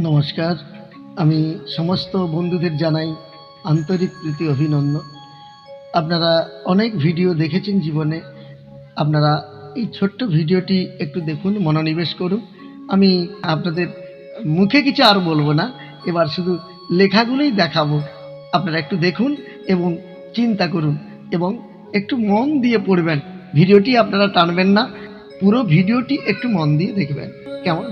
নমস্কার। আমি সমস্ত বন্ধুদের জানাই আন্তরিক প্রীতি অভিনন্দন। আপনারা অনেক ভিডিও দেখেছেন জীবনে। আপনারা এই ছোট্ট ভিডিওটি একটু দেখুন, মনোনিবেশ করুন। আমি আপনাদের মুখে কিছু আর বলবো না, এবার শুধু লেখাগুলোই দেখাবো। আপনারা একটু দেখুন এবং চিন্তা করুন এবং একটু মন দিয়ে পড়বেন। ভিডিওটি আপনারা টানবেন না, পুরো ভিডিওটি একটু মন দিয়ে দেখবেন। কেমন?